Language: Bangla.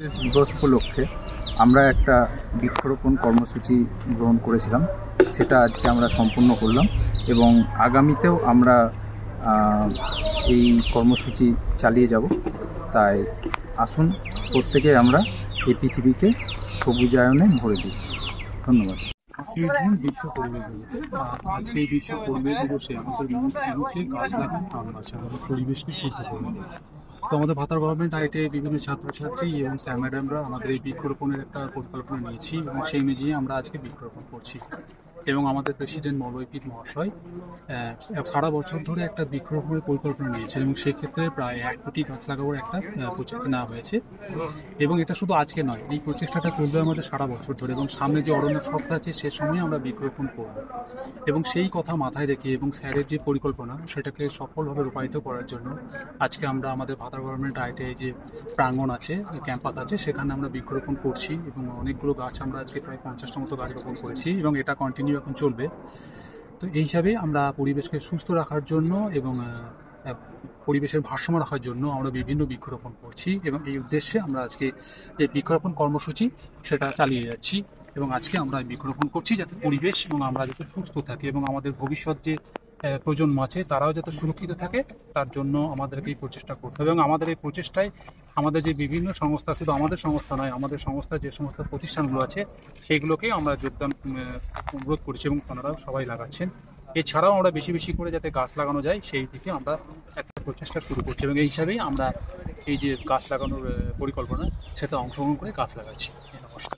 দিবস উপলক্ষে আমরা একটা বৃক্ষরোপণ কর্মসূচি গ্রহণ করেছিলাম, সেটা আজকে আমরা সম্পূর্ণ করলাম এবং আগামীতেও আমরা এই কর্মসূচি চালিয়ে যাব। তাই আসুন প্রত্যেকে আমরা এই পৃথিবীকে সবুজায়নে ভরে দিই। ধন্যবাদ। বিশ্ব পরিবেশ দিবস। আজকে এই বিশ্ব পরিবেশ দিবসে আমাদের মূল থিম হচ্ছে গাছ লাগান আম বাঁচান, আমাদের পরিবেশকে শুদ্ধ করুন। তো আমাদের ভাতার গভর্নমেন্ট আইটে বিভিন্ন ছাত্রছাত্রী এবং স্যার ম্যাডামরা আমাদের এই বৃক্ষরোপণের একটা পরিকল্পনা নিয়েছি এবং সেই অনুযায়ী আমরা আজকে বৃক্ষরোপণ করছি। এবং আমাদের প্রেসিডেন্ট মৌলভীপীর মহাশয় সারা বছর ধরে একটা বৃক্ষরোপণের পরিকল্পনা নিয়েছে এবং সেক্ষেত্রে প্রায় 1 কোটি গাছ লাগানোর একটা প্রচেষ্টা নেওয়া হয়েছে। এবং এটা শুধু আজকে নয়, এই প্রচেষ্টাটা চলবে আমাদের সারা বছর ধরে এবং সামনে যে অরণ্য সপ্তাহ আছে সে সময় আমরা বৃক্ষরোপণ করব। এবং সেই কথা মাথায় রেখে এবং স্যারের যে পরিকল্পনা সেটাকে সফলভাবে রূপায়িত করার জন্য আজকে আমরা আমাদের ভাতার গভর্নমেন্ট আইটে যে প্রাঙ্গণ আছে, ক্যাম্পাস আছে, সেখানে আমরা বৃক্ষরোপণ করছি এবং অনেকগুলো গাছ আমরা আজকে প্রায় 50টা মতো গাছ রোপণ করেছি এবং এটা কন্টিনিউ এখন চলবে। তো এই হিসাবে আমরা পরিবেশকে সুস্থ রাখার জন্য এবং পরিবেশের ভারসাম্য রাখার জন্য আমরা বিভিন্ন বৃক্ষরোপণ করছি এবং এই উদ্দেশ্যে আমরা আজকে যে বৃক্ষরোপণ কর্মসূচি সেটা চালিয়ে যাচ্ছি এবং আজকে আমরা বৃক্ষরোপণ করছি যাতে পরিবেশ এবং আমরা যাতে সুস্থ থাকি এবং আমাদের ভবিষ্যৎ যে প্রজন্ম আছে তারাও যাতে সুরক্ষিত থাকে, তার জন্য আমাদেরকে এই প্রচেষ্টা করতে হবে। এবং আমাদের এই প্রচেষ্টায় আমাদের যে বিভিন্ন সংস্থা, শুধু আমাদের সংস্থা নয়, আমাদের সংস্থার যে সমস্ত প্রতিষ্ঠানগুলো আছে সেগুলোকেই আমরা যোগদান অনুরোধ করছি এবং ওনারাও সবাই লাগাচ্ছেন। এছাড়াও আমরা বেশি বেশি করে যাতে গাছ লাগানো যায় সেই দিকে আমরা একটা প্রচেষ্টা শুরু করছি এবং এই হিসাবেই আমরা এই যে গাছ লাগানোর পরিকল্পনা সেটা অংশগ্রহণ করে গাছ লাগাচ্ছি। নমস্কার।